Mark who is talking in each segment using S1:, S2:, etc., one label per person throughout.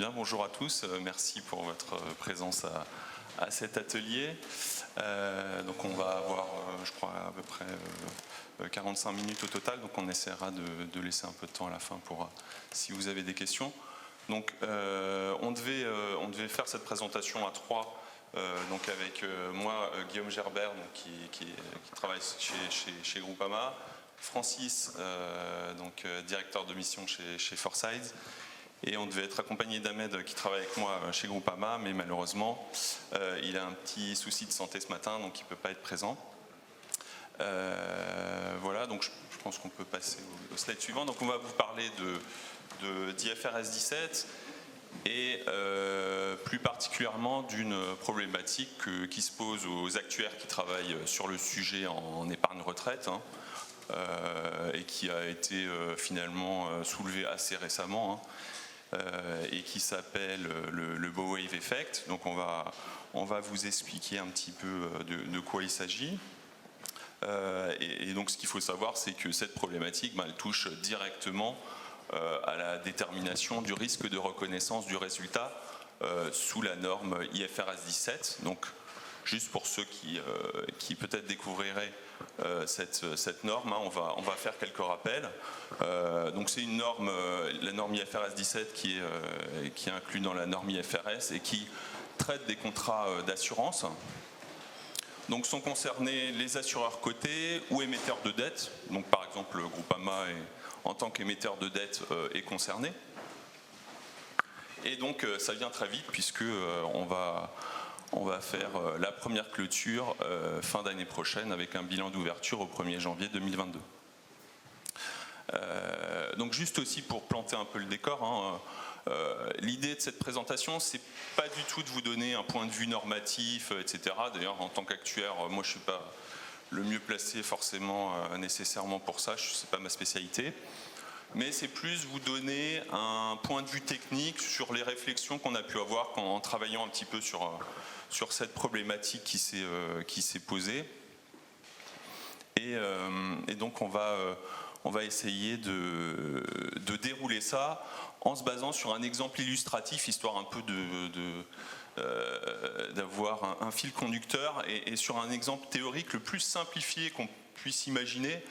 S1: Bien, bonjour à tous. Merci pour votre présence à cet atelier. Donc on va avoir, je crois, à peu près 45 minutes au total. Donc on essaiera de laisser un peu de temps à la fin pour si vous avez des questions. Donc on devait faire cette présentation à trois. Donc avec moi, Guillaume Gerbert, donc, qui travaille chez Groupama, Francis, directeur de mission chez Foresight, et on devait être accompagné d'Ahmed qui travaille avec moi chez Groupama, mais malheureusement il a un petit souci de santé ce matin, donc il ne peut pas être présent. Voilà, donc je pense qu'on peut passer au slide suivant. Donc on va vous parler d'IFRS 17 et plus particulièrement d'une problématique qui se pose aux actuaires qui travaillent sur le sujet en épargne retraite, et qui a été finalement soulevée assez récemment, et qui s'appelle le bow wave effect. Donc on va vous expliquer un petit peu de quoi il s'agit. Et donc ce qu'il faut savoir, c'est que cette problématique, elle touche directement à la détermination du risque de reconnaissance du résultat sous la norme IFRS 17. Donc juste pour ceux qui peut-être découvriraient cette norme, on va faire quelques rappels. Donc c'est une norme, la norme IFRS 17 qui est inclue dans la norme IFRS et qui traite des contrats d'assurance. Donc sont concernés les assureurs cotés ou émetteurs de dette. Donc par exemple le Groupama en tant qu'émetteur de dette est concerné. Et donc ça vient très vite puisque on va faire la première clôture fin d'année prochaine avec un bilan d'ouverture au 1er janvier 2022. Donc juste aussi pour planter un peu le décor, l'idée de cette présentation, c'est pas du tout de vous donner un point de vue normatif, etc. D'ailleurs, en tant qu'actuaire, moi je suis pas le mieux placé forcément nécessairement pour ça, c'est pas ma spécialité. Mais c'est plus vous donner un point de vue technique sur les réflexions qu'on a pu avoir en travaillant un petit peu sur cette problématique qui s'est posée. Et donc on va essayer de dérouler ça en se basant sur un exemple illustratif, histoire un peu d'avoir un fil conducteur, et sur un exemple théorique le plus simplifié qu'on puisse imaginer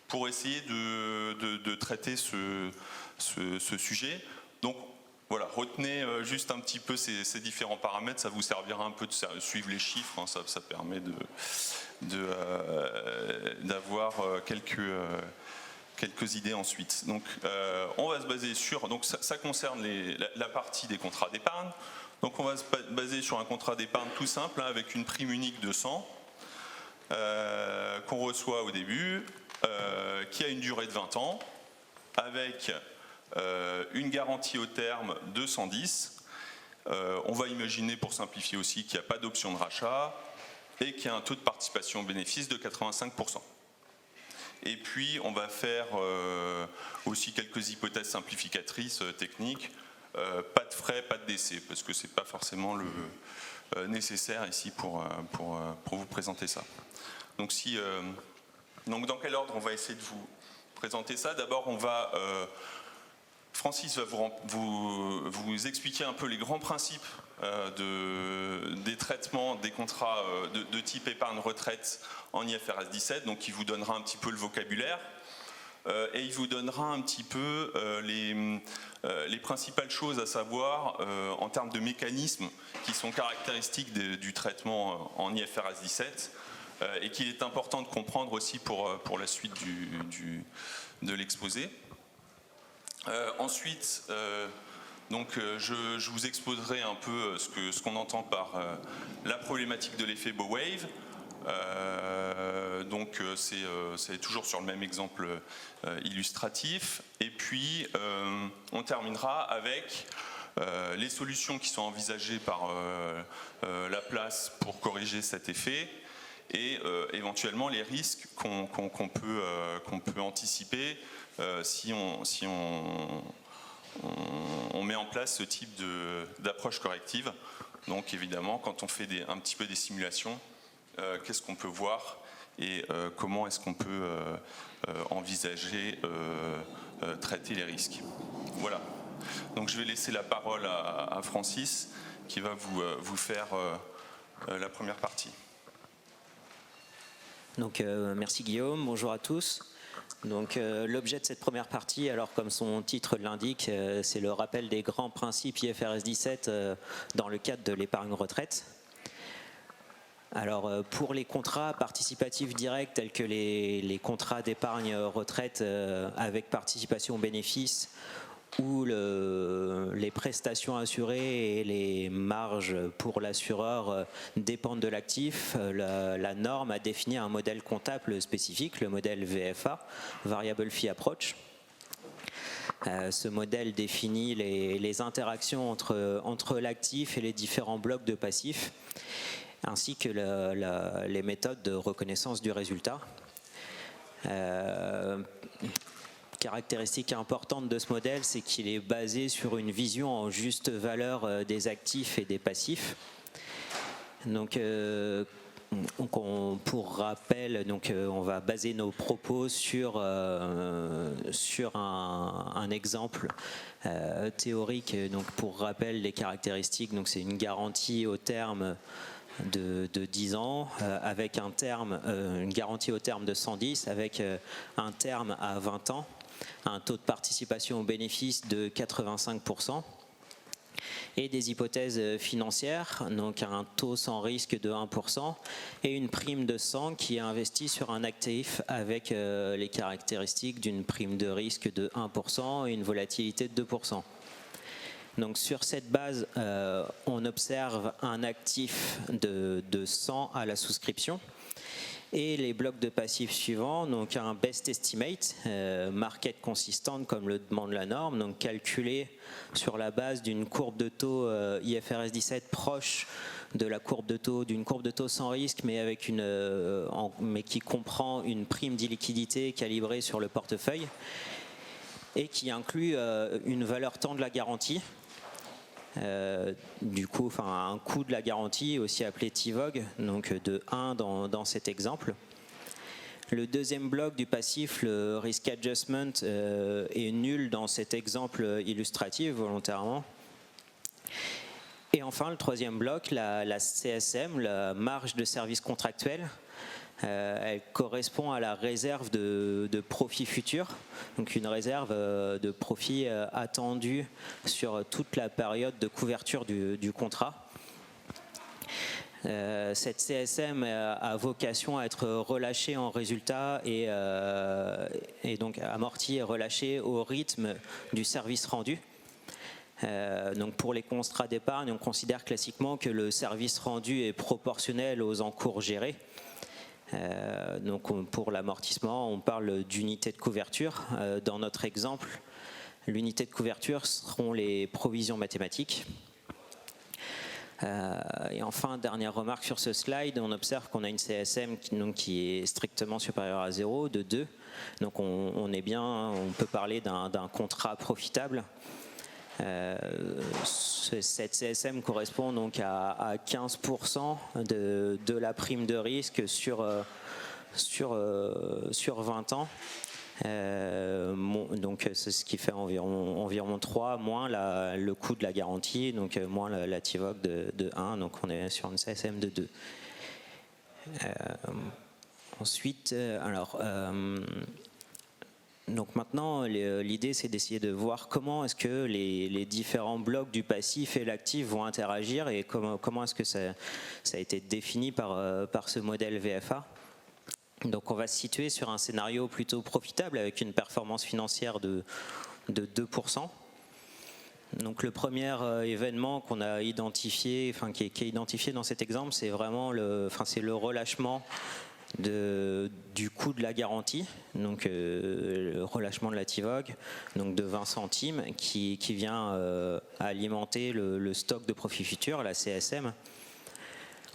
S1: pour essayer de traiter ce sujet. Donc voilà, retenez juste un petit peu ces différents paramètres, ça vous servira un peu de suivre les chiffres, ça permet d'avoir quelques idées ensuite. Donc on va se baser sur, donc ça concerne la partie des contrats d'épargne. Donc on va se baser sur un contrat d'épargne tout simple, avec une prime unique de 100 qu'on reçoit au début, qui a une durée de 20 ans, avec une garantie au terme de 110. On va imaginer, pour simplifier aussi, qu'il n'y a pas d'option de rachat et qu'il y a un taux de participation au bénéfice de 85%. Et puis on va faire aussi quelques hypothèses simplificatrices techniques, pas de frais, pas de décès, parce que c'est pas forcément le nécessaire ici pour vous présenter ça. Donc dans quel ordre on va essayer de vous présenter ça? D'abord Francis va vous expliquer un peu les grands principes des traitements des contrats de type épargne retraite en IFRS 17, donc il vous donnera un petit peu le vocabulaire et il vous donnera un petit peu les principales choses à savoir en termes de mécanismes qui sont caractéristiques du traitement en IFRS 17 et qu'il est important de comprendre aussi pour la suite de l'exposé. Ensuite, je vous exposerai un peu ce qu'on entend par la problématique de l'effet bow wave. C'est toujours sur le même exemple illustratif. Et puis, on terminera avec les solutions qui sont envisagées par la place pour corriger cet effet et éventuellement les risques qu'on peut anticiper si on met en place ce type d'approche corrective. Donc évidemment, quand on fait un petit peu des simulations, qu'est-ce qu'on peut voir et comment est-ce qu'on peut envisager traiter les risques. Voilà. Donc je vais laisser la parole à Francis qui va vous faire la première partie.
S2: Donc merci Guillaume, bonjour à tous. Donc l'objet de cette première partie, alors comme son titre l'indique, c'est le rappel des grands principes IFRS 17 dans le cadre de l'épargne retraite. Alors pour les contrats participatifs directs tels que les contrats d'épargne retraite avec participation aux bénéfices où les prestations assurées et les marges pour l'assureur dépendent de l'actif, la norme a défini un modèle comptable spécifique, le modèle VFA, Variable Fee Approach. Ce modèle définit les interactions entre l'actif et les différents blocs de passifs, ainsi que les méthodes de reconnaissance du résultat. Caractéristique importante de ce modèle, c'est qu'il est basé sur une vision en juste valeur des actifs et des passifs. Donc, pour rappel, on va baser nos propos sur un exemple théorique. Donc, pour rappel, les caractéristiques, c'est une garantie au terme de 10 ans avec une garantie au terme de 110 avec un terme à 20 ans, un taux de participation aux bénéfices de 85% et des hypothèses financières, donc un taux sans risque de 1% et une prime de 100 qui est investie sur un actif avec les caractéristiques d'une prime de risque de 1% et une volatilité de 2%. Donc sur cette base, on observe un actif de 100 à la souscription et les blocs de passifs suivants, donc un best estimate, market consistant comme le demande la norme, donc calculé sur la base d'une courbe de taux IFRS 17 proche de la courbe de taux, d'une courbe de taux sans risque, mais qui comprend une prime d'illiquidité calibrée sur le portefeuille et qui inclut une valeur temps de la garantie. Du coup, un coût de la garantie, aussi appelé TIVOG, donc de 1 dans cet exemple. Le deuxième bloc du passif, le risk adjustment, est nul dans cet exemple illustratif volontairement. Et enfin, le troisième bloc, la CSM, la marge de service contractuel. Elle correspond à la réserve de profit futur, donc une réserve de profit attendue sur toute la période de couverture du contrat. Cette CSM a vocation à être relâchée en résultat et donc amortie et relâchée au rythme du service rendu. Donc pour les contrats d'épargne, on considère classiquement que le service rendu est proportionnel aux encours gérés. Donc pour l'amortissement, on parle d'unité de couverture. Dans notre exemple, l'unité de couverture seront les provisions mathématiques. Et enfin, dernière remarque sur ce slide, on observe qu'on a une CSM qui est strictement supérieure à 0, de 2. Donc on peut parler d'un contrat profitable. Cette CSM correspond donc à 15% de la prime de risque sur 20 ans. Donc c'est ce qui fait environ 3 moins le coût de la garantie, donc moins la TIVOG de 1, donc on est sur une CSM de 2. Ensuite, donc maintenant, l'idée c'est d'essayer de voir comment est-ce que les différents blocs du passif et l'actif vont interagir et comment est-ce que ça a été défini par ce modèle VFA. Donc on va se situer sur un scénario plutôt profitable avec une performance financière de 2%. Donc le premier événement qu'on a identifié, qui est identifié dans cet exemple, c'est vraiment le relâchement du coût de la garantie, donc le relâchement de la TIVOG, donc de 20 centimes, qui vient alimenter le stock de profit futur, la CSM.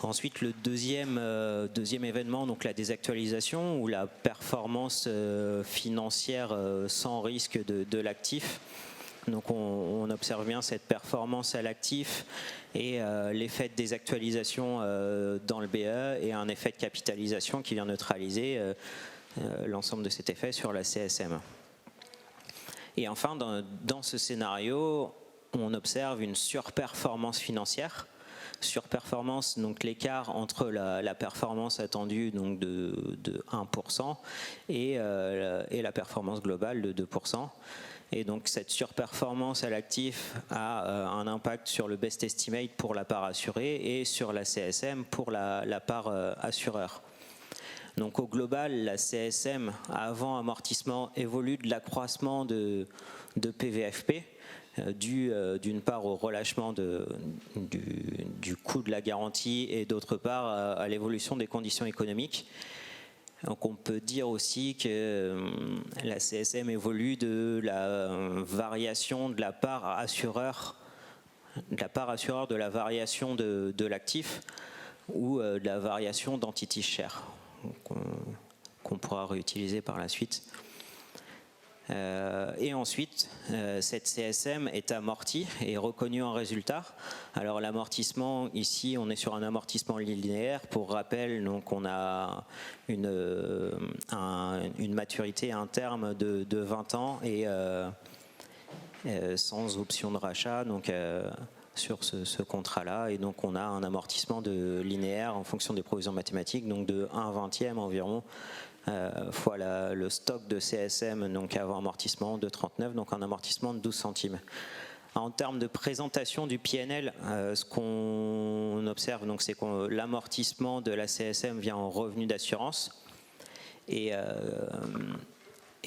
S2: Ensuite, le deuxième événement, donc la désactualisation ou la performance financière sans risque de l'actif. Donc on observe bien cette performance à l'actif et l'effet de désactualisation dans le BE et un effet de capitalisation qui vient neutraliser l'ensemble de cet effet sur la CSM. Et enfin, dans ce scénario, on observe une surperformance financière. Surperformance, donc l'écart entre la performance attendue donc de 1% et la performance globale de 2%. Et donc cette surperformance à l'actif a un impact sur le best estimate pour la part assurée et sur la CSM pour la part assureur. Donc au global, la CSM avant amortissement évolue de l'accroissement de PVFP, dû d'une part au relâchement du coût de la garantie et d'autre part à l'évolution des conditions économiques. Donc on peut dire aussi que la CSM évolue de la variation de la part assureur, de la variation de l'actif ou de la variation d'entity share qu'on pourra réutiliser par la suite. Et ensuite, cette CSM est amortie et reconnue en résultat. Alors l'amortissement, ici, on est sur un amortissement linéaire. Pour rappel, donc on a une maturité, un terme de 20 ans et sans option de rachat. Donc sur ce contrat-là, et donc on a un amortissement linéaire en fonction des provisions mathématiques, donc de 1/20 environ fois le stock de CSM donc avant amortissement de 39, donc un amortissement de 12 centimes. En termes de présentation du PNL, ce qu'on observe, donc, c'est que l'amortissement de la CSM vient en revenu d'assurance et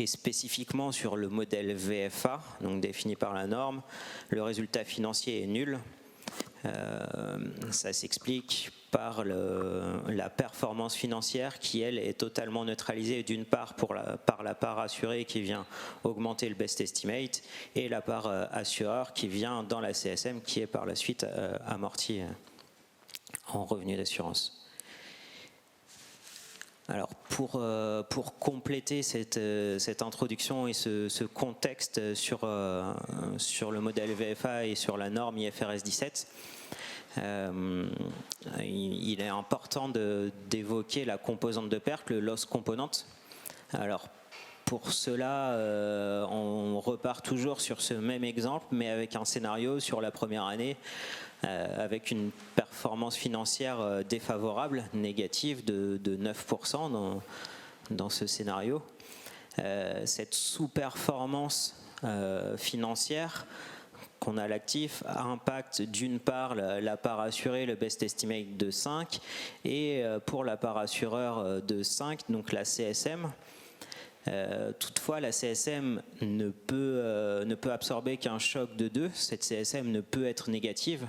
S2: spécifiquement sur le modèle VFA, donc défini par la norme, le résultat financier est nul. Ça s'explique par la performance financière qui, elle, est totalement neutralisée d'une part par la part assurée qui vient augmenter le best estimate et la part assureur qui vient dans la CSM qui est par la suite amortie en revenu d'assurance. Alors pour compléter cette introduction et ce contexte sur le modèle VFA et sur la norme IFRS 17, il est important d'évoquer la composante de perte, le loss component. Alors pour cela, on repart toujours sur ce même exemple, mais avec un scénario sur la première année, avec une performance financière défavorable, négative de 9% dans ce scénario. Cette sous-performance financière qu'on a à l'actif impacte d'une part la part assurée, le best estimate de 5, et pour la part assureur de 5, donc la CSM. Toutefois, la CSM ne peut absorber qu'un choc de 2. Cette CSM ne peut être négative.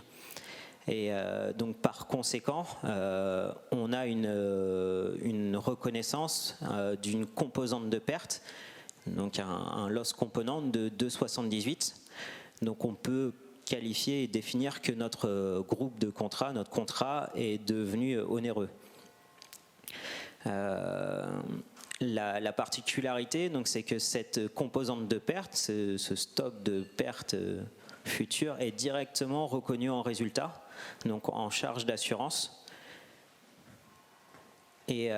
S2: Et donc par conséquent, on a une reconnaissance d'une composante de perte, donc un loss component de 2,78. Donc on peut qualifier et définir que notre groupe de contrats, notre contrat est devenu onéreux. La particularité, donc, c'est que cette composante de perte, ce stock de pertes futures, est directement reconnu en résultat, donc en charge d'assurance. Et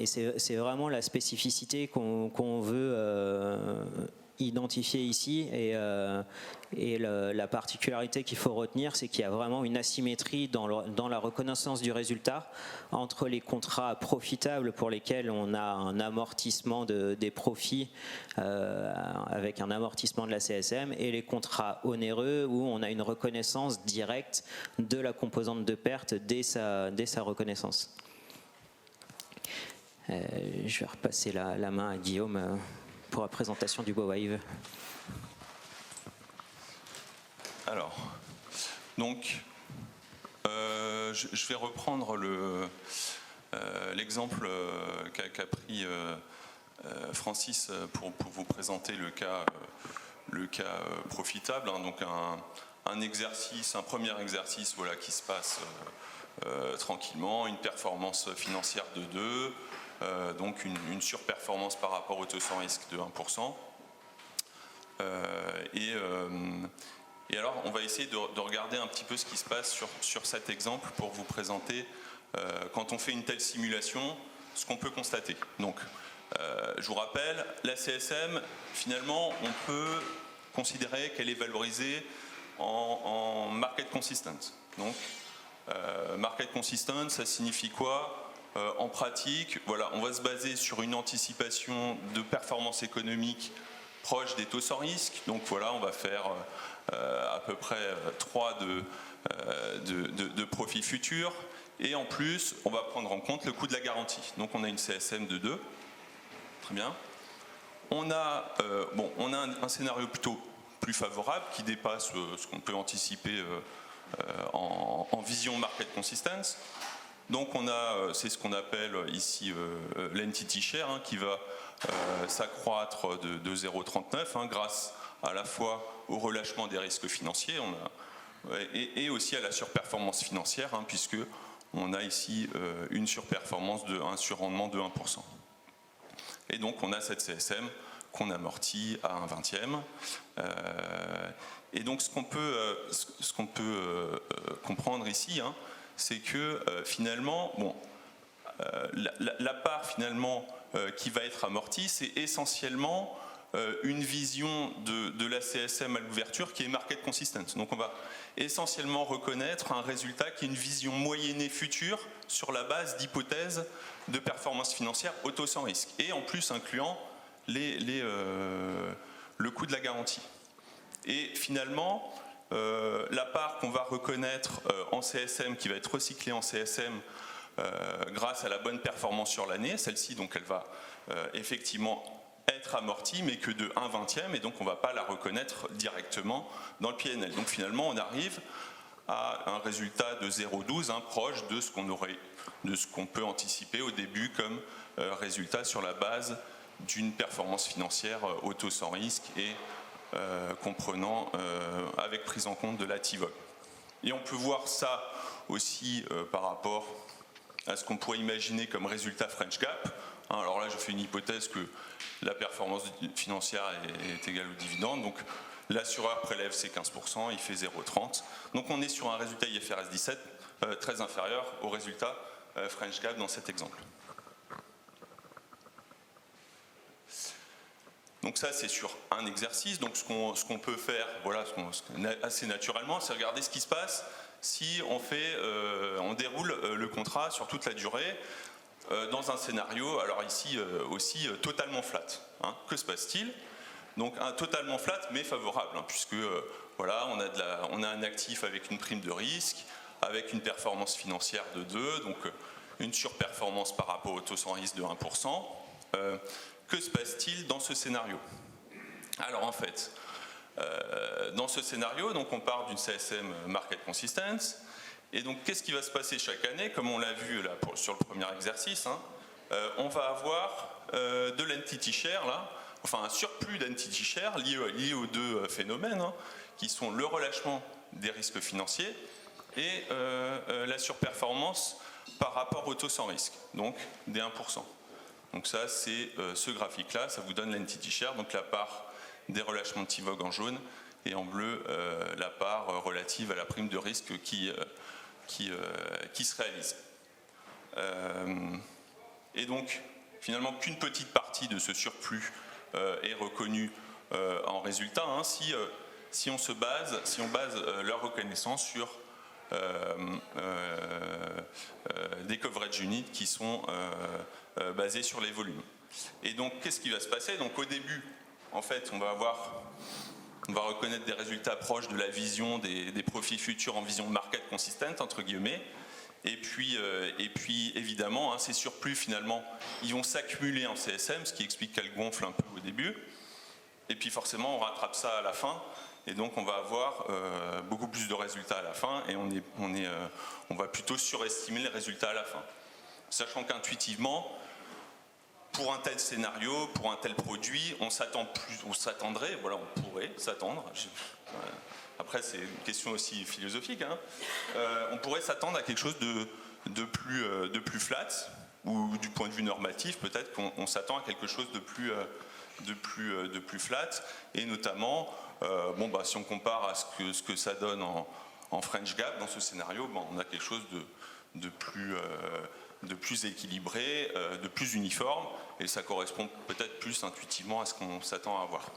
S2: c'est vraiment la spécificité qu'on veut identifier ici, et la particularité qu'il faut retenir, c'est qu'il y a vraiment une asymétrie dans la reconnaissance du résultat entre les contrats profitables pour lesquels on a un amortissement des profits avec un amortissement de la CSM, et les contrats onéreux où on a une reconnaissance directe de la composante de perte dès sa reconnaissance. Je vais repasser la main à Guillaume pour la présentation du BOWAVE.
S1: Alors, donc, je vais reprendre l'exemple qu'a pris Francis pour vous présenter le cas profitable. Donc un premier exercice, voilà, qui se passe tranquillement, une performance financière de 2, donc une surperformance par rapport au taux sans risque de 1%. Et alors, on va essayer de regarder un petit peu ce qui se passe sur cet exemple pour vous présenter, quand on fait une telle simulation, ce qu'on peut constater. Donc, Je vous rappelle, la CSM, finalement, on peut considérer qu'elle est valorisée en market consistent. Donc, market consistent, ça signifie quoi? En pratique, voilà, on va se baser sur une anticipation de performance économique proche des taux sans risque. Donc voilà, on va faire à peu près 3 de profit futur. Et en plus, on va prendre en compte le coût de la garantie. Donc on a une CSM de 2. Très bien. On a un scénario plutôt plus favorable qui dépasse ce qu'on peut anticiper en vision market consistence. Donc on a, c'est ce qu'on appelle ici l'entity share, hein, qui va s'accroître de 0,39 hein, grâce à la fois au relâchement des risques financiers et aussi à la surperformance financière, hein, puisque on a ici une surperformance un surrendement de 1%. Et donc on a cette CSM qu'on amortit à 1/20. Et donc ce qu'on peut comprendre ici, hein, c'est que finalement, la part finalement qui va être amortie, c'est essentiellement une vision de la CSM à l'ouverture qui est market consistent. Donc on va essentiellement reconnaître un résultat qui est une vision moyennée future sur la base d'hypothèses de performance financière au taux sans risque, et en plus incluant le coût de la garantie. Et finalement, la part qu'on va reconnaître en CSM, qui va être recyclée en CSM grâce à la bonne performance sur l'année, celle-ci, donc elle va effectivement être amortie, mais que de 1/20, et donc on ne va pas la reconnaître directement dans le PNL. Donc finalement, on arrive à un résultat de 0,12, hein, proche de ce qu'on peut anticiper au début comme résultat sur la base d'une performance financière au taux sans risque et comprenant avec prise en compte de la TIVOG. Et on peut voir ça aussi par rapport à ce qu'on pourrait imaginer comme résultat French Gap. Hein, alors là, je fais une hypothèse que la performance financière est égale au dividende. Donc l'assureur prélève ses 15%, il fait 0,30. Donc on est sur un résultat IFRS 17 très inférieur au résultat French Gap dans cet exemple. Donc ça, c'est sur un exercice. Donc ce qu'on peut faire, voilà, assez naturellement, c'est regarder ce qui se passe si on déroule le contrat sur toute la durée dans un scénario, alors ici aussi totalement flat. Hein. Que se passe-t-il? Donc un totalement flat mais favorable, hein, puisque voilà, on a un actif avec une prime de risque, avec une performance financière de 2, donc une surperformance par rapport au taux sans risque de 1%. Que se passe-t-il dans ce scénario? Alors en fait, dans ce scénario, donc on part d'une CSM market consistent, et donc qu'est-ce qui va se passer chaque année? Comme on l'a vu là sur le premier exercice, hein, on va avoir de l'entity share là, enfin un surplus d'entity share lié aux deux phénomènes, hein, qui sont le relâchement des risques financiers et la surperformance par rapport au taux sans risque, donc des 1%. Donc ça, c'est ce graphique-là, ça vous donne l'entity share, donc la part des relâchements de TIVOG en jaune, et en bleu, la part relative à la prime de risque qui se réalise. Et donc, finalement, qu'une petite partie de ce surplus est reconnue en résultat, hein, si on base leur reconnaissance sur des coverage units qui sont basés sur les volumes. Et donc, qu'est-ce qui va se passer? Donc, au début, en fait, on va reconnaître des résultats proches de la vision des profits futurs en vision market consistent, entre guillemets. Et puis évidemment, hein, ces surplus, finalement, ils vont s'accumuler en CSM, ce qui explique qu'elles gonflent un peu au début. Et puis forcément, on rattrape ça à la fin. Et donc, on va avoir beaucoup plus de résultats à la fin. Et on va plutôt surestimer les résultats à la fin. Sachant qu'intuitivement, pour un tel scénario, pour un tel produit, on s'attendrait, voilà, on pourrait s'attendre. Après, c'est une question aussi philosophique. Hein, on pourrait s'attendre à quelque chose de plus flat, ou du point de vue normatif, peut-être qu'on s'attend à quelque chose de plus flat, et notamment, si on compare à ce que ça donne en French Gap dans ce scénario, on a quelque chose de de plus équilibré, de plus uniforme, et ça correspond peut-être plus intuitivement à ce qu'on s'attend à avoir.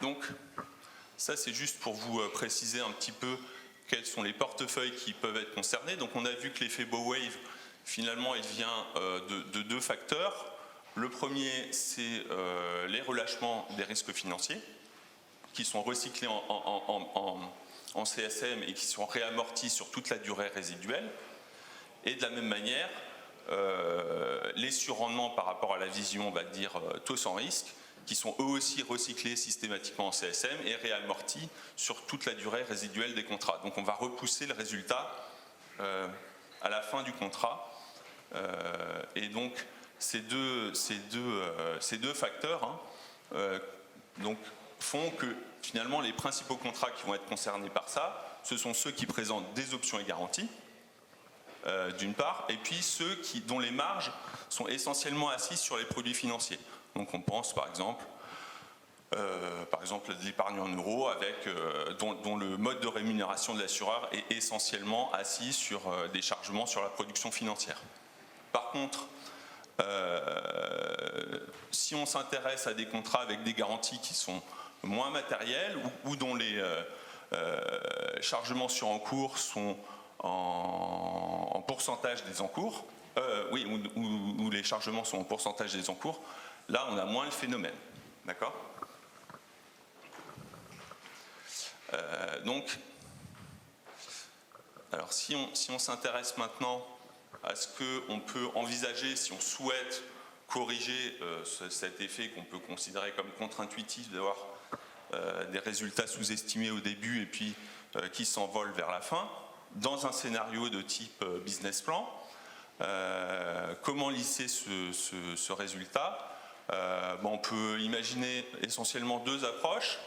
S1: Donc, ça c'est juste pour vous préciser un petit peu quels sont les portefeuilles qui peuvent être concernés. Donc on a vu que l'effet Bow-Wave, finalement, il vient de deux facteurs. Le premier, c'est les relâchements des risques financiers, qui sont recyclés en CSM et qui sont réamortis sur toute la durée résiduelle. Et de la même manière, les surrendements par rapport à la vision, on va dire, taux sans risque, qui sont eux aussi recyclés systématiquement en CSM et réamortis sur toute la durée résiduelle des contrats. Donc on va repousser le résultat à la fin du contrat. Et donc ces deux facteurs donc, font que finalement les principaux contrats qui vont être concernés par ça, ce sont ceux qui présentent des options et garanties, d'une part, et puis ceux dont les marges sont essentiellement assises sur les produits financiers. Donc on pense par exemple de l'épargne en euros dont le mode de rémunération de l'assureur est essentiellement assis sur des chargements sur la production financière. Par contre, si on s'intéresse à des contrats avec des garanties qui sont moins matérielles ou dont les chargements sur encours sont en pourcentage des encours, où les chargements sont en pourcentage des encours, là on a moins le phénomène. D'accord ? Donc, alors si on s'intéresse maintenant à ce qu'on peut envisager si on souhaite corriger cet effet qu'on peut considérer comme contre-intuitif d'avoir des résultats sous-estimés au début et puis qui s'envolent vers la fin, dans un scénario de type business plan, comment lisser ce résultat ? On peut imaginer essentiellement deux approches,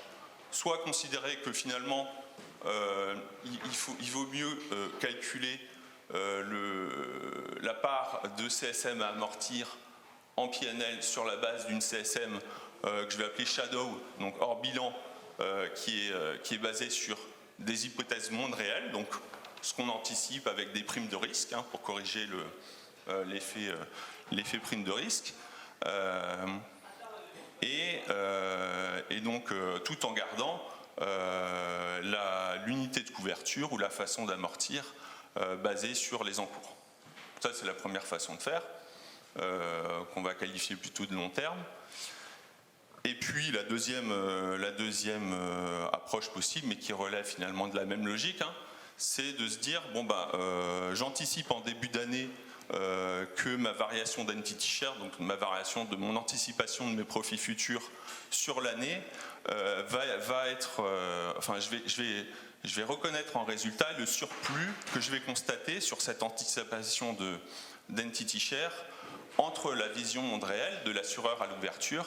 S1: soit considérer que finalement il vaut mieux calculer la part de CSM à amortir en PNL sur la base d'une CSM que je vais appeler Shadow, donc hors bilan, qui est basée sur des hypothèses monde réelles, donc ce qu'on anticipe avec des primes de risque pour corriger l'effet prime de risque, et donc tout en gardant l'unité de couverture ou la façon d'amortir basée sur les encours. Ça, c'est la première façon de faire, qu'on va qualifier plutôt de long terme. Et puis la deuxième approche possible, mais qui relève finalement de la même logique, c'est de se dire, j'anticipe en début d'année que ma variation d'entity share, donc ma variation de mon anticipation de mes profits futurs sur l'année, va être, je vais reconnaître en résultat le surplus que je vais constater sur cette anticipation d'entity share entre la vision monde réel de l'assureur à l'ouverture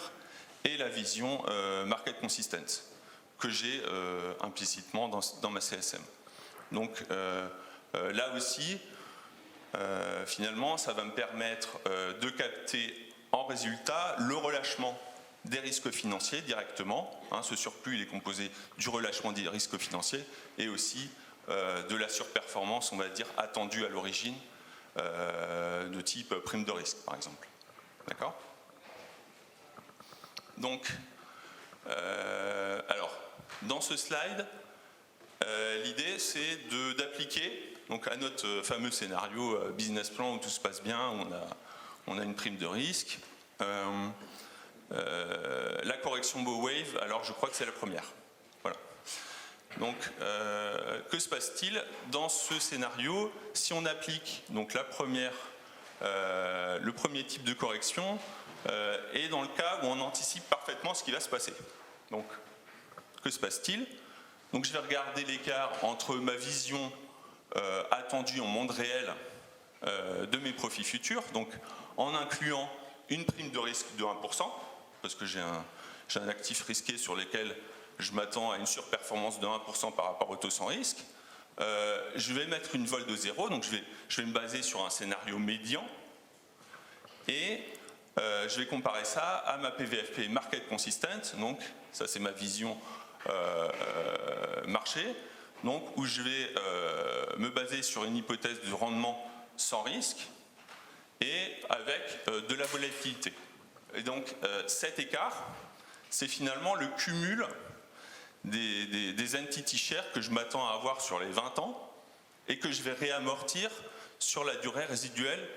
S1: et la vision market consistent que j'ai implicitement dans ma CSM. Donc là aussi, finalement, ça va me permettre de capter en résultat le relâchement des risques financiers directement. Ce surplus il est composé du relâchement des risques financiers et aussi de la surperformance, on va dire, attendue à l'origine de type prime de risque, par exemple. D'accord ? Donc, alors, dans ce slide, l'idée c'est d'appliquer donc à notre fameux scénario business plan où tout se passe bien, on a une prime de risque. La correction Bow-Wave, alors je crois que c'est la première. Voilà. Donc, que se passe-t-il dans ce scénario si on applique donc le premier type de correction et dans le cas où on anticipe parfaitement ce qui va se passer. Donc, que se passe-t-il ? Donc, je vais regarder l'écart entre ma vision attendue en monde réel de mes profits futurs, donc en incluant une prime de risque de 1%, parce que j'ai un actif risqué sur lequel je m'attends à une surperformance de 1% par rapport au taux sans risque. Je vais mettre une vol de 0, donc je vais me baser sur un scénario médian, et je vais comparer ça à ma PVFP market consistent, donc ça c'est ma vision marché, donc où je vais me baser sur une hypothèse de rendement sans risque et avec de la volatilité. Et donc cet écart, c'est finalement le cumul des entity shares que je m'attends à avoir sur les 20 ans et que je vais réamortir sur la durée résiduelle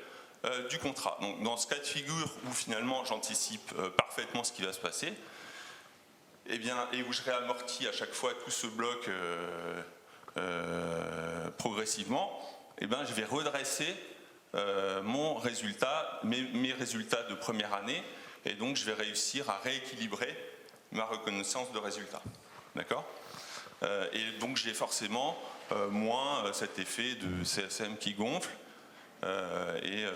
S1: du contrat. Donc dans ce cas de figure où finalement j'anticipe parfaitement ce qui va se passer, et où je réamortis à chaque fois tout ce bloc progressivement, je vais redresser mon résultat, mes résultats de première année, et donc je vais réussir à rééquilibrer ma reconnaissance de résultats. D'accord ? Et donc j'ai forcément moins cet effet de CSM qui gonfle, et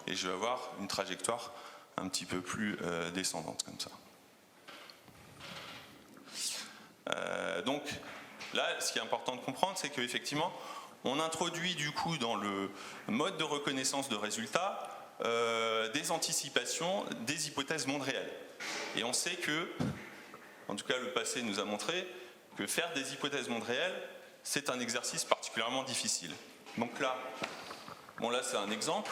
S1: je vais avoir une trajectoire un petit peu plus descendante comme ça. Donc là, ce qui est important de comprendre, c'est qu'effectivement, on introduit du coup dans le mode de reconnaissance de résultats des anticipations, des hypothèses monde réel. Et on sait que, en tout cas le passé nous a montré, que faire des hypothèses monde réel, c'est un exercice particulièrement difficile. Donc là, là c'est un exemple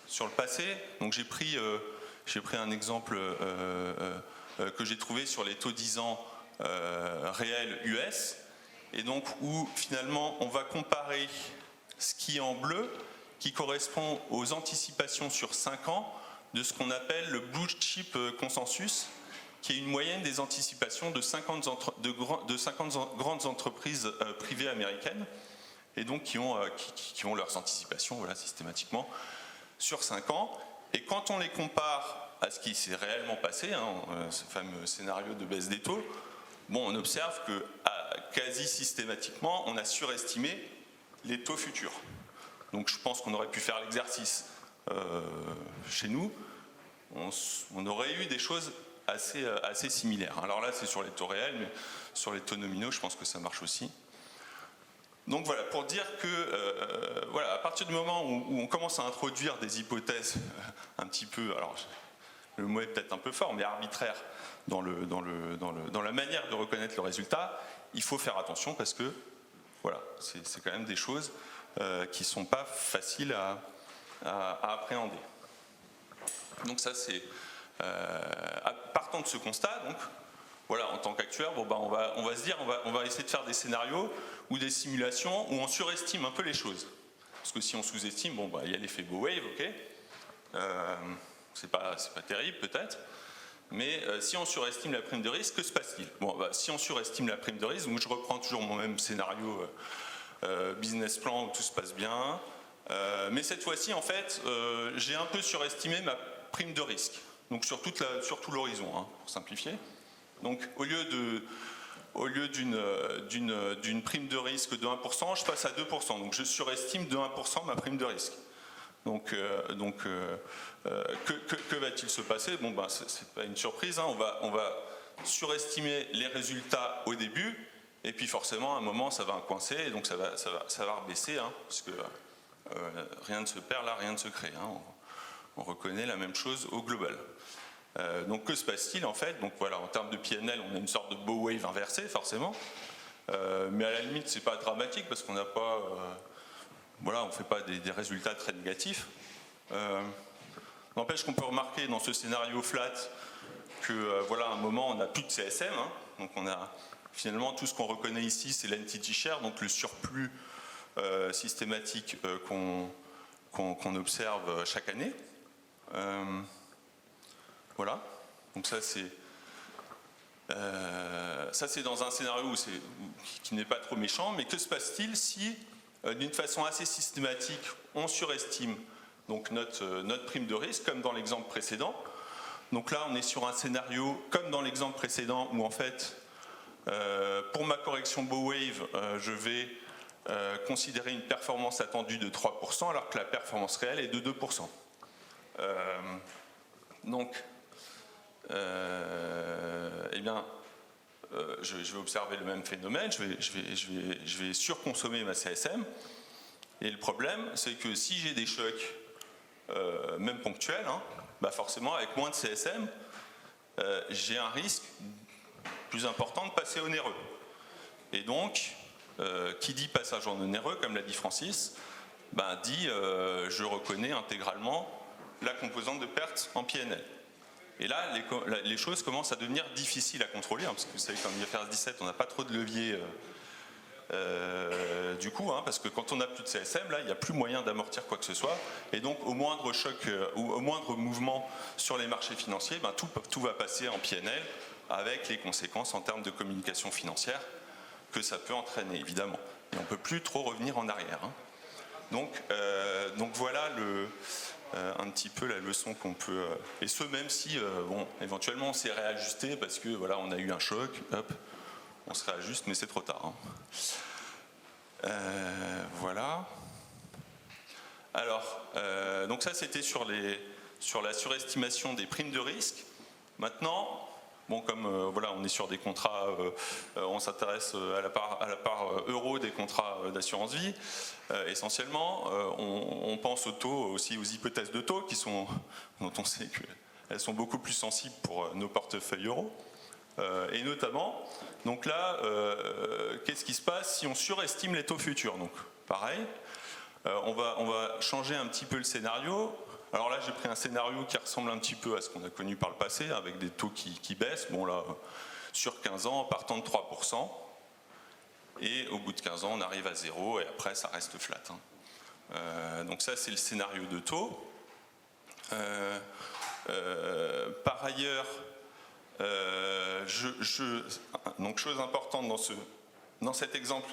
S1: sur le passé. Donc j'ai pris un exemple que j'ai trouvé sur les taux 10 ans réels US, et donc où finalement on va comparer ce qui est en bleu, qui correspond aux anticipations sur 5 ans de ce qu'on appelle le Blue Chip Consensus, qui est une moyenne des anticipations de 50 grandes entreprises privées américaines, et donc qui ont leurs anticipations systématiquement sur 5 ans. Et quand on les compare à ce qui s'est réellement passé, ce fameux scénario de baisse des taux, on observe que quasi systématiquement, on a surestimé les taux futurs. Donc je pense qu'on aurait pu faire l'exercice chez nous, on aurait eu des choses assez similaires. Alors là, c'est sur les taux réels, mais sur les taux nominaux, je pense que ça marche aussi. Donc voilà, pour dire que à partir du moment où on commence à introduire des hypothèses un petit peu, alors le mot est peut-être un peu fort, mais arbitraire dans la manière de reconnaître le résultat, il faut faire attention parce que c'est quand même des choses qui ne sont pas faciles à appréhender. Donc ça c'est partant de ce constat, donc en tant qu'actuaire, on va se dire, on va essayer de faire des scénarios ou des simulations où on surestime un peu les choses. Parce que si on sous-estime, il y a l'effet bow wave, ok, c'est pas terrible peut-être, mais si on surestime la prime de risque, que se passe-t-il ? Si on surestime la prime de risque, donc je reprends toujours mon même scénario business plan où tout se passe bien, mais cette fois-ci, en fait, j'ai un peu surestimé ma prime de risque, donc sur tout l'horizon, pour simplifier. Donc au lieu d'une prime de risque de 1%, je passe à 2%, donc je surestime de 1% ma prime de risque. Donc que va-t-il se passer ? C'est pas une surprise, on va surestimer les résultats au début, et puis forcément à un moment ça va coincer, et donc ça va rebaisser, parce que rien ne se perd là, rien ne se crée. On reconnaît la même chose au global. Donc que se passe-t-il en fait ? Donc en termes de PNL, on a une sorte de bow wave inversée forcément, mais à la limite c'est pas dramatique parce qu'on n'a pas on ne fait pas des résultats très négatifs. N'empêche qu'on peut remarquer dans ce scénario flat que à un moment on n'a plus de CSM, donc on a finalement tout ce qu'on reconnaît ici, c'est l'entity share, donc le surplus systématique qu'on observe chaque année. Donc ça c'est dans un scénario qui n'est pas trop méchant, mais que se passe-t-il si d'une façon assez systématique on surestime donc notre prime de risque comme dans l'exemple précédent. Donc là on est sur un scénario comme dans l'exemple précédent où en fait pour ma correction bow wave je vais considérer une performance attendue de 3% alors que la performance réelle est de 2%. Je vais observer le même phénomène, je vais surconsommer ma CSM, et le problème c'est que si j'ai des chocs même ponctuels, forcément avec moins de CSM, j'ai un risque plus important de passer onéreux. Et donc, qui dit passage en onéreux, comme l'a dit Francis, dit je reconnais intégralement la composante de perte en PNL. Et là, les choses commencent à devenir difficiles à contrôler, parce que vous savez, comme IFRS 17, on n'a pas trop de levier du coup, parce que quand on n'a plus de CSM, là, il n'y a plus moyen d'amortir quoi que ce soit. Et donc, au moindre choc ou au moindre mouvement sur les marchés financiers, tout va passer en PNL, avec les conséquences en termes de communication financière que ça peut entraîner, évidemment. Et on ne peut plus trop revenir en arrière. Donc voilà un petit peu la leçon qu'on peut... et ce, même si, éventuellement, on s'est réajusté parce que, voilà, on a eu un choc, hop, on se réajuste, mais c'est trop tard. Voilà. Alors, donc ça, c'était sur la surestimation des primes de risque. Maintenant... comme voilà, on est sur des contrats, on s'intéresse à la part euro des contrats d'assurance vie, essentiellement, on pense aux taux, aussi aux hypothèses de taux, dont on sait qu'elles sont beaucoup plus sensibles pour nos portefeuilles euros. Et notamment, donc là, qu'est-ce qui se passe si on surestime les taux futurs? Donc pareil, on va changer un petit peu le scénario. Alors là, j'ai pris un scénario qui ressemble un petit peu à ce qu'on a connu par le passé, avec des taux qui baissent. Bon là, sur 15 ans, en partant de 3%, et au bout de 15 ans, on arrive à 0, et après, ça reste flat. Donc ça, c'est le scénario de taux. Par ailleurs, donc chose importante dans cet exemple,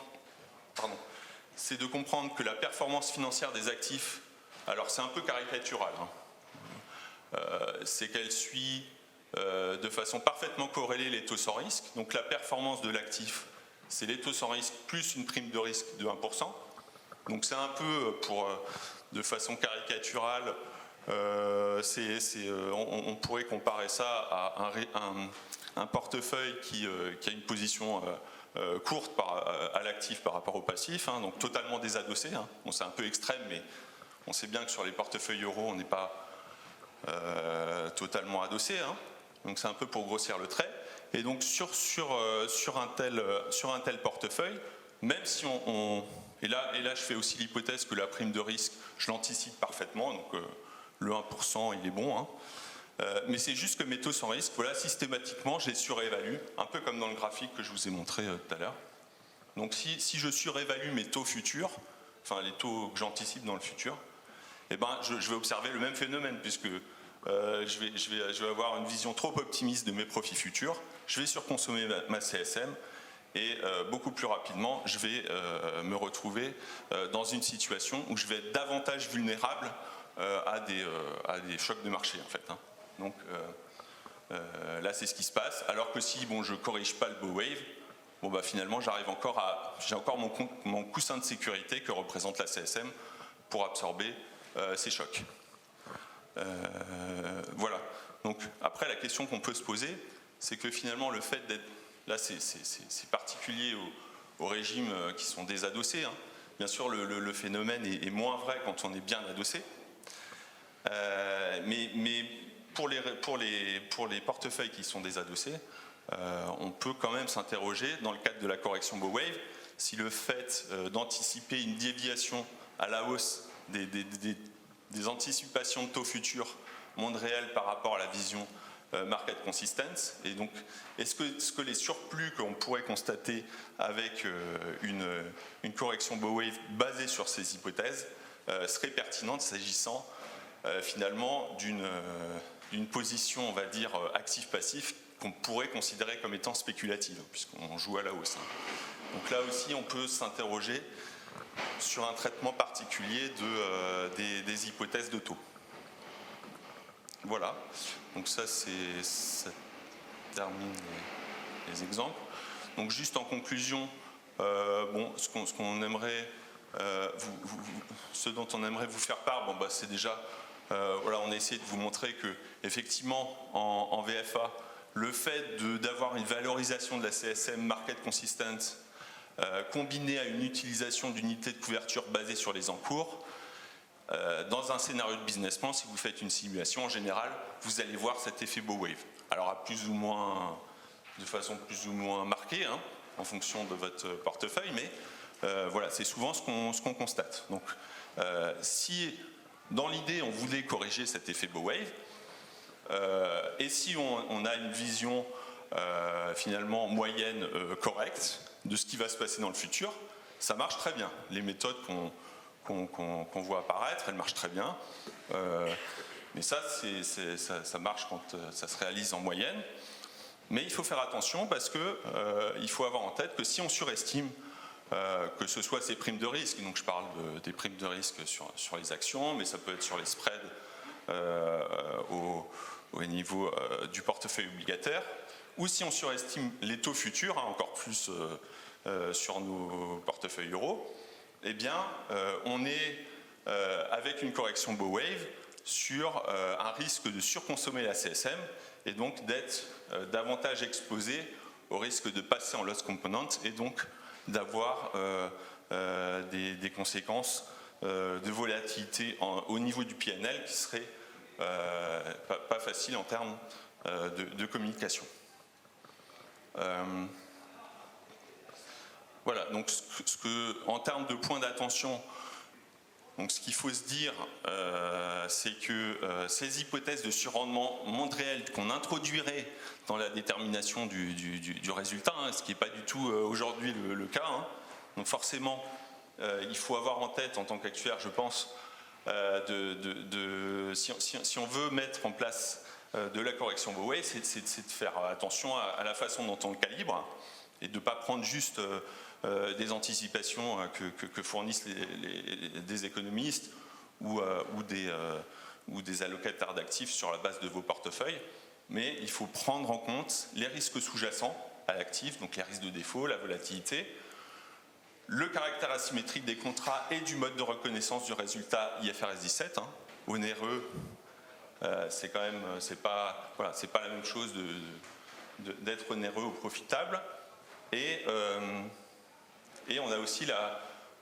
S1: c'est de comprendre que la performance financière des actifs, alors c'est un peu caricatural, c'est qu'elle suit de façon parfaitement corrélée les taux sans risque. Donc la performance de l'actif, c'est les taux sans risque plus une prime de risque de 1%. Donc c'est un peu, de façon caricaturale, on pourrait comparer ça à un portefeuille qui a une position courte à l'actif par rapport au passif, donc totalement désadossé. Bon, c'est un peu extrême, mais on sait bien que sur les portefeuilles euros, on n'est pas totalement adossé. Donc c'est un peu pour grossir le trait. Et donc sur un tel portefeuille, même si et là je fais aussi l'hypothèse que la prime de risque, je l'anticipe parfaitement, donc le 1% il est bon. Mais c'est juste que mes taux sans risque, voilà, systématiquement, je les surévalue, un peu comme dans le graphique que je vous ai montré tout à l'heure. Donc si je surévalue mes taux futurs, enfin les taux que j'anticipe dans le futur, je vais observer le même phénomène, puisque je vais avoir une vision trop optimiste de mes profits futurs, je vais surconsommer ma CSM, et beaucoup plus rapidement, je vais me retrouver dans une situation où je vais être davantage vulnérable à des chocs de marché, en fait. Donc là, c'est ce qui se passe. Alors que si je ne corrige pas le bow wave, finalement, j'ai encore mon coussin de sécurité que représente la CSM pour absorber ces chocs. Voilà. Donc après, la question qu'on peut se poser, c'est que finalement, le fait d'être... Là, c'est particulier aux régimes qui sont désadossés. Bien sûr, le phénomène est moins vrai quand on est bien adossé. Mais pour les portefeuilles qui sont désadossés, on peut quand même s'interroger, dans le cadre de la correction bow wave, si le fait d'anticiper une déviation à la hausse des anticipations de taux futurs monde réel par rapport à la vision market consistence, et donc est-ce que les surplus qu'on pourrait constater avec une correction bow wave basée sur ces hypothèses seraient pertinentes s'agissant finalement d'une position, on va dire, actif-passif qu'on pourrait considérer comme étant spéculative, puisqu'on joue à la hausse. Donc là aussi, on peut s'interroger sur un traitement particulier des hypothèses de taux. Voilà. Donc ça termine les exemples. Donc juste en conclusion, ce qu'on aimerait, ce dont on aimerait vous faire part, c'est déjà, voilà, on a essayé de vous montrer que effectivement en VFA, le fait d'avoir une valorisation de la CSM market consistent combinée à une utilisation d'unités de couverture basée sur les encours, dans un scénario de business plan, si vous faites une simulation, en général, vous allez voir cet effet bow wave. Alors de façon plus ou moins marquée, en fonction de votre portefeuille, mais voilà, c'est souvent ce qu'on constate. Donc, si dans l'idée on voulait corriger cet effet bow wave, et si on a une vision finalement moyenne correcte de ce qui va se passer dans le futur, ça marche très bien. Les méthodes qu'on voit apparaître, elles marchent très bien. Mais ça marche quand ça se réalise en moyenne. Mais il faut faire attention parce qu'il faut avoir en tête que si on surestime, que ce soit ces primes de risque, donc je parle des primes de risque sur les actions, mais ça peut être sur les spreads au niveau du portefeuille obligataire, ou si on surestime les taux futurs, encore plus sur nos portefeuilles euros, eh bien, on est avec une correction bow wave sur un risque de surconsommer la CSM et donc d'être davantage exposé au risque de passer en loss component et donc d'avoir des conséquences de volatilité au niveau du PNL qui seraient pas faciles en termes de communication. Voilà, donc en termes de points d'attention, donc ce qu'il faut se dire, c'est que ces hypothèses de surrendement monde réel qu'on introduirait dans la détermination du résultat, ce qui n'est pas du tout aujourd'hui le cas, donc forcément, il faut avoir en tête en tant qu'actuaire, je pense, si on veut mettre en place de la correction bow wave, c'est de faire attention à la façon dont on le calibre et de ne pas prendre juste des anticipations que fournissent des économistes ou des allocataires d'actifs sur la base de vos portefeuilles, mais il faut prendre en compte les risques sous-jacents à l'actif, donc les risques de défaut, la volatilité, le caractère asymétrique des contrats et du mode de reconnaissance du résultat IFRS 17, onéreux, c'est quand même, c'est pas la même chose d'être onéreux ou profitable. Et on a aussi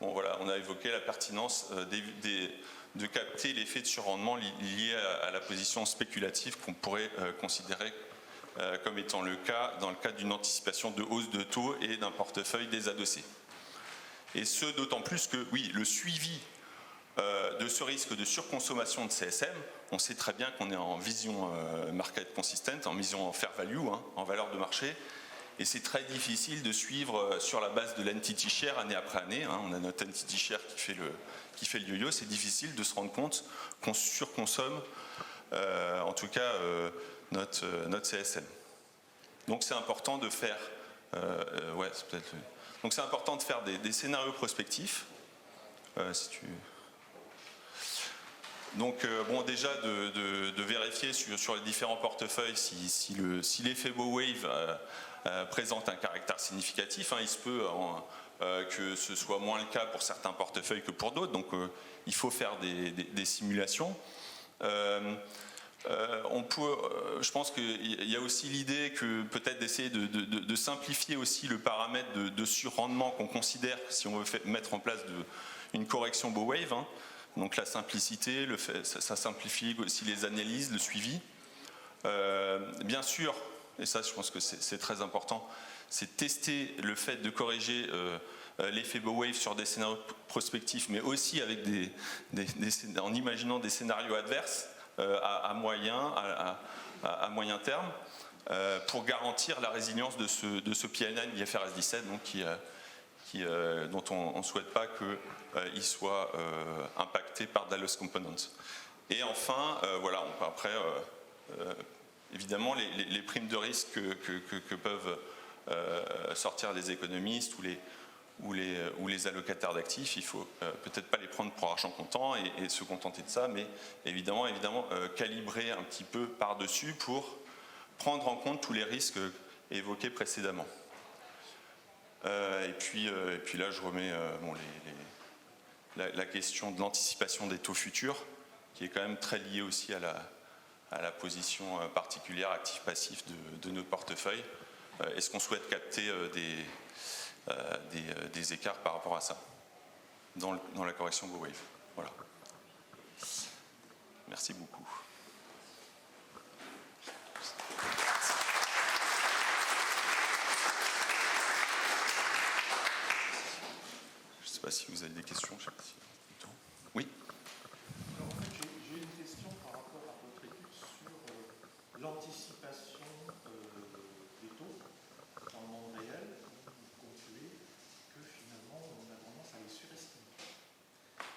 S1: on a évoqué la pertinence de capter l'effet de surrendement lié à la position spéculative qu'on pourrait considérer comme étant le cas dans le cadre d'une anticipation de hausse de taux et d'un portefeuille désadossé. Et ce, d'autant plus que, oui, le suivi de ce risque de surconsommation de CSM, on sait très bien qu'on est en vision market consistent, en vision fair value, en valeur de marché, et c'est très difficile de suivre sur la base de l'entity share année après année. On a notre entity share qui fait le yo-yo, c'est difficile de se rendre compte qu'on surconsomme, en tout cas, notre CSM. Donc c'est important de faire, donc c'est important de faire des scénarios prospectifs. Donc bon, déjà de vérifier sur les différents portefeuilles si l'effet bow wave présente un caractère significatif. Il se peut que ce soit moins le cas pour certains portefeuilles que pour d'autres, donc il faut faire des simulations. Je pense qu'il y a aussi l'idée que peut-être d'essayer de simplifier aussi le paramètre de surrendement qu'on considère si on veut mettre en place une correction bow wave. Donc la simplicité, ça simplifie aussi les analyses, le suivi. Bien sûr, et ça je pense que c'est très important, c'est tester le fait de corriger l'effet bow wave sur des scénarios prospectifs, mais aussi avec en imaginant des scénarios adverses à moyen terme, pour garantir la résilience de ce PNL IFRS 17, donc dont on ne souhaite pas qu'il soit impacté par de la loss component. Et enfin, voilà, on peut après, évidemment, les primes de risque que peuvent sortir les économistes ou les allocataires d'actifs, il ne faut peut-être pas les prendre pour argent comptant et se contenter de ça, mais évidemment calibrer un petit peu par-dessus pour prendre en compte tous les risques évoqués précédemment. Et puis là, je remets la question de l'anticipation des taux futurs, qui est quand même très liée aussi à la position particulière actif-passif de nos portefeuilles. Est-ce qu'on souhaite capter des écarts par rapport à ça dans la correction bow wave? Voilà. Merci beaucoup. sais pas si vous avez des questions. Oui.
S3: Alors, en fait, j'ai une question par rapport à votre étude sur l'anticipation des taux dans le monde réel. Vous concluez que finalement, on a tendance à les surestimer.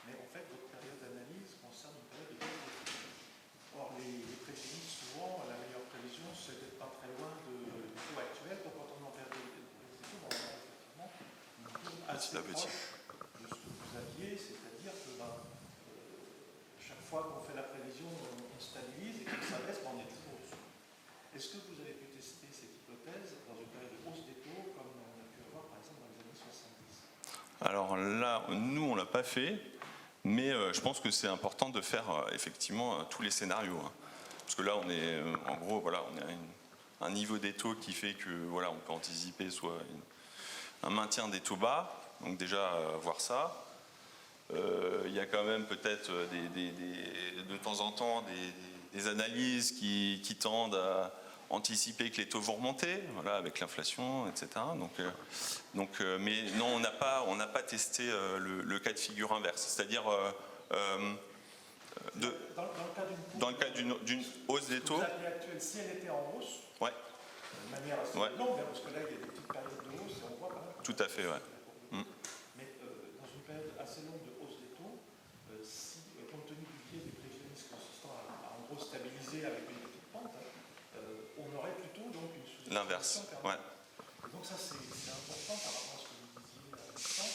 S3: Mais en fait, votre période d'analyse concerne une période de baisse des taux. Or, les prévisions, souvent, la meilleure prévision, c'est d'être pas très loin du taux actuel. Donc, quand on en perd des taux, on a effectivement une courbe assez proche de ce que vous aviez, c'est-à-dire que chaque fois qu'on fait la prévision, on stabilise et quand ça baisse, on est toujours au-dessus. Est-ce que vous avez pu tester cette hypothèse dans une période de hausse des taux, comme on a pu avoir par exemple dans les années 70 ?
S1: Alors là, nous, on ne l'a pas fait, mais je pense que c'est important de faire effectivement tous les scénarios. Hein. Parce que là, on est, en gros, voilà, on est à un niveau des taux qui fait que voilà, on peut anticiper soit un maintien des taux bas, donc déjà voir ça. Il y a quand même peut-être de temps en temps des analyses qui tendent à anticiper que les taux vont remonter, voilà, avec l'inflation, etc. Mais non, on n'a pas testé le cas de figure inverse, c'est-à-dire dans le cas d'une hausse des taux.
S3: Vous appelez actuelle, si elle était en hausse,
S1: ouais.
S3: de manière assez longue, parce que là, il y a des petites périodes de hausse et on voit quand même.
S1: Tout à fait, ouais.
S3: Mais dans une période assez longue de hausse des taux, si, compte tenu du biais des prévisionnistes consistant à en gros stabiliser avec une petite pente, on aurait plutôt donc une sous-estimation.
S1: L'inverse, ouais.
S3: Et donc ça, c'est important par rapport à ce que vous disiez à l'instant,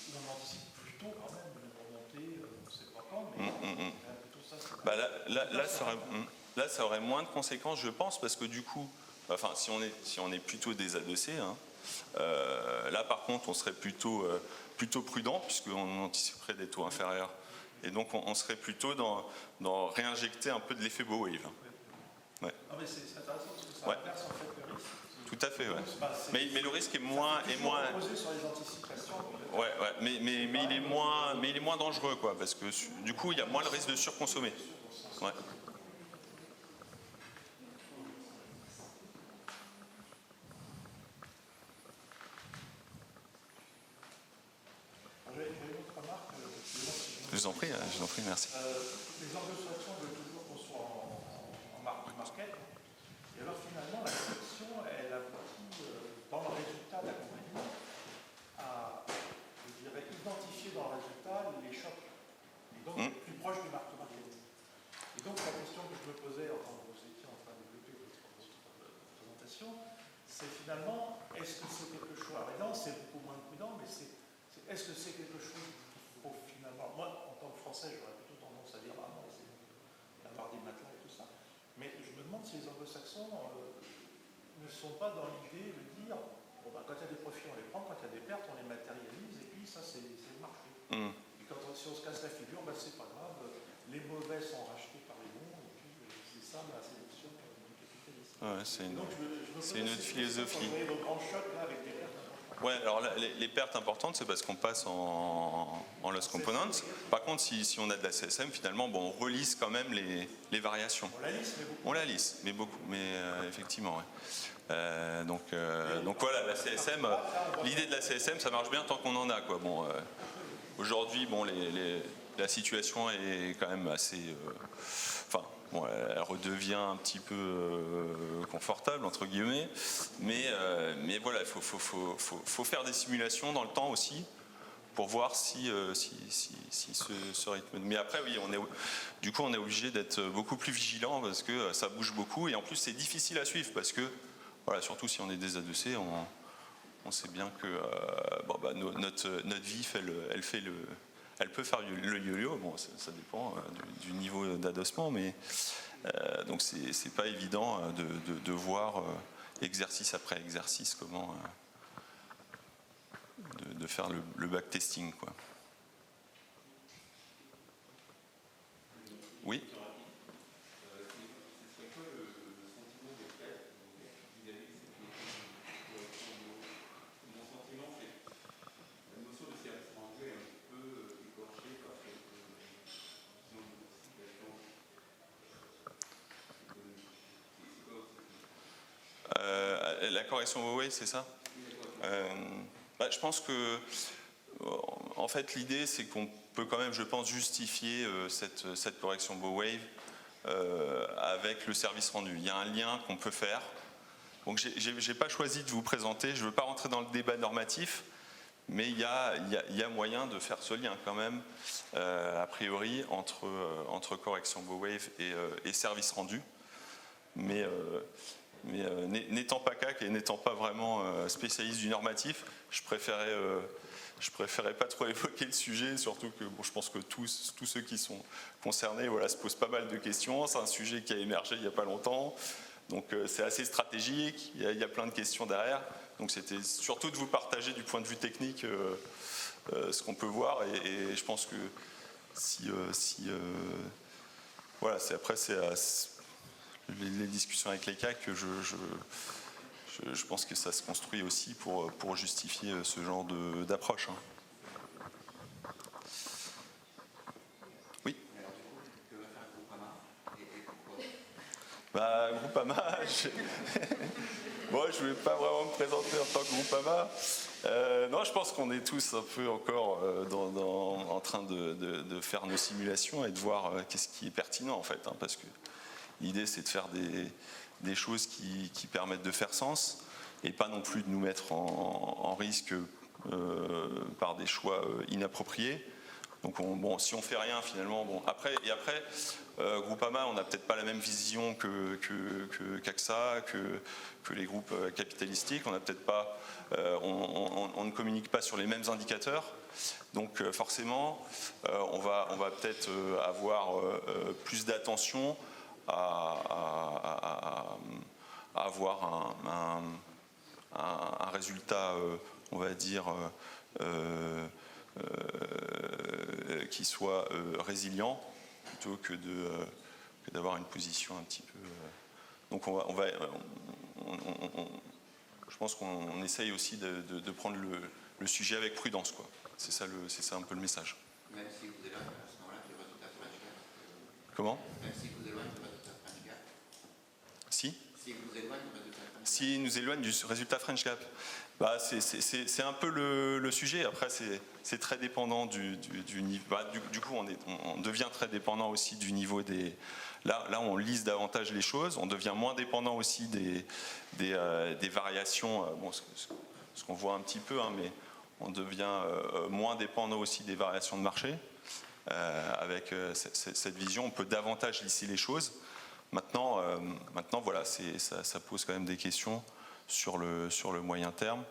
S3: où on anticipe plutôt quand même une remontée, on ne sait pas quand, mais plutôt ça.
S1: Là, ça aurait moins de conséquences, je pense, parce que du coup, enfin, si on est plutôt désadossé, hein, là, par contre, on serait plutôt prudent, puisqu'on anticiperait des taux inférieurs. Et donc, on serait plutôt dans réinjecter un peu de l'effet bow wave. Ouais.
S3: Ah, mais c'est intéressant parce que ça inverse en fait le risque.
S1: Tout à fait, ouais. Mais le risque est moins.
S3: Reposer sur les anticipations.
S1: Ouais, mais il est moins dangereux, quoi, parce que du coup, il y a moins le risque de surconsommer. Ouais.
S3: J'ai une autre remarque.
S1: Je vous en prie, merci.
S3: Les anglo-saxons veulent toujours qu'on soit en market. Et alors finalement, la réflexion, elle aboutit dans le résultat d'accompagnement à, je dirais, identifier dans le résultat les chocs. Et donc, plus proche du market. Et donc, la question que je me posais quand vous étiez en train de développer votre présentation, c'est finalement, est-ce que c'est quelque chose, alors évidemment, c'est beaucoup moins prudent, mais est-ce que c'est quelque chose qu'il faut finalement, moi, en tant que Français, j'aurais plutôt tendance à dire, ah non, c'est d'avoir des matelas et tout ça. Mais je me demande si les anglo-saxons ne sont pas dans l'idée de dire, bon, quand il y a des profits, on les prend, quand il y a des pertes, on les matérialise, et puis ça, c'est le marché. Et quand si on se casse la figure, c'est pas grave, les mauvais sont rachetés par les bons, et puis c'est ça la sélection du capitalisme.
S1: Ouais, c'est une autre philosophie.
S3: Vous voyez vos grands chocs là avec des pertes.
S1: Ouais, alors là, les pertes importantes, c'est parce qu'on passe en loss components. Par contre, si on a de la CSM, finalement, bon, on relisse quand même les variations. On la lisse, mais beaucoup. Mais effectivement, ouais. Donc voilà, la CSM, l'idée de la CSM, ça marche bien tant qu'on en a, quoi. Bon, aujourd'hui, bon, la situation est quand même assez. Bon, elle redevient un petit peu confortable, entre guillemets, mais voilà, il faut faire des simulations dans le temps aussi pour voir si ce rythme. Mais après, oui, du coup, on est obligé d'être beaucoup plus vigilant parce que ça bouge beaucoup et en plus, c'est difficile à suivre parce que, voilà, surtout si on est désadossé, on sait bien que notre VIF, elle peut faire le yo-yo, bon, ça dépend du niveau d'adossement, mais donc c'est pas évident de voir exercice après exercice comment de faire le backtesting, quoi. Oui. La correction Huawei, c'est ça ? Je pense que en fait, l'idée, c'est qu'on peut quand même, je pense, justifier cette correction Bow-Wave avec le service rendu. Il y a un lien qu'on peut faire. Donc, j'ai pas choisi de vous présenter, je ne veux pas rentrer dans le débat normatif, mais il y a moyen de faire ce lien quand même, a priori, entre correction Bow-Wave et service rendu. Mais n'étant pas CAC et n'étant pas vraiment spécialiste du normatif, je préférais pas trop évoquer le sujet, surtout que bon, je pense que tous ceux qui sont concernés se posent pas mal de questions. C'est un sujet qui a émergé il n'y a pas longtemps, donc c'est assez stratégique, il y a plein de questions derrière. Donc c'était surtout de vous partager du point de vue technique ce qu'on peut voir, et je pense que voilà, après c'est les discussions avec les CAC que je pense que ça se construit aussi pour justifier ce genre d'approche. Oui.
S4: Que va faire Groupama et pourquoi?
S1: Groupama, moi je ne vais pas vraiment me présenter en tant que Groupama. Non, je pense qu'on est tous un peu encore en train de faire nos simulations et de voir qu'est-ce qui est pertinent en fait, parce que l'idée c'est de faire des choses qui permettent de faire sens et pas non plus de nous mettre en risque par des choix inappropriés. Donc si on fait rien finalement, après Groupama, on n'a peut-être pas la même vision qu'AXA, que les groupes capitalistiques, on n'a peut-être pas, on ne communique pas sur les mêmes indicateurs. Donc forcément, on va peut-être avoir plus d'attention à avoir un résultat, on va dire, qui soit résilient plutôt que d'avoir une position un petit peu. Donc je pense qu'on essaye aussi de prendre le sujet avec prudence, quoi. C'est ça un peu le message.
S4: Même si vous éloignez à ce moment-là du résultat French Gap.
S1: Comment?
S4: Même si vous éloignez du résultat French Gap.
S1: Si
S4: vous éloigne du résultat French Gap.
S1: Si nous éloigne du résultat French Gap. C'est un peu le sujet. Après, c'est très dépendant du niveau. Du coup, on devient très dépendant aussi du niveau des. Là, on lisse davantage les choses. On devient moins dépendant aussi des variations. Ce qu'on voit un petit peu, mais on devient moins dépendant aussi des variations de marché. Avec cette vision, on peut davantage lisser les choses. Maintenant, voilà, ça pose quand même des questions sur le moyen terme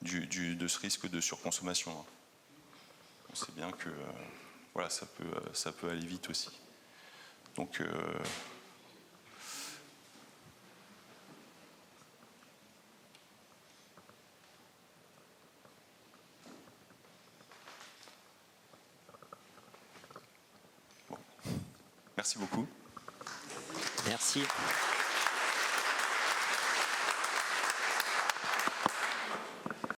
S1: de ce risque de surconsommation. On sait bien que voilà, ça peut aller vite aussi. Donc merci beaucoup.
S2: Merci.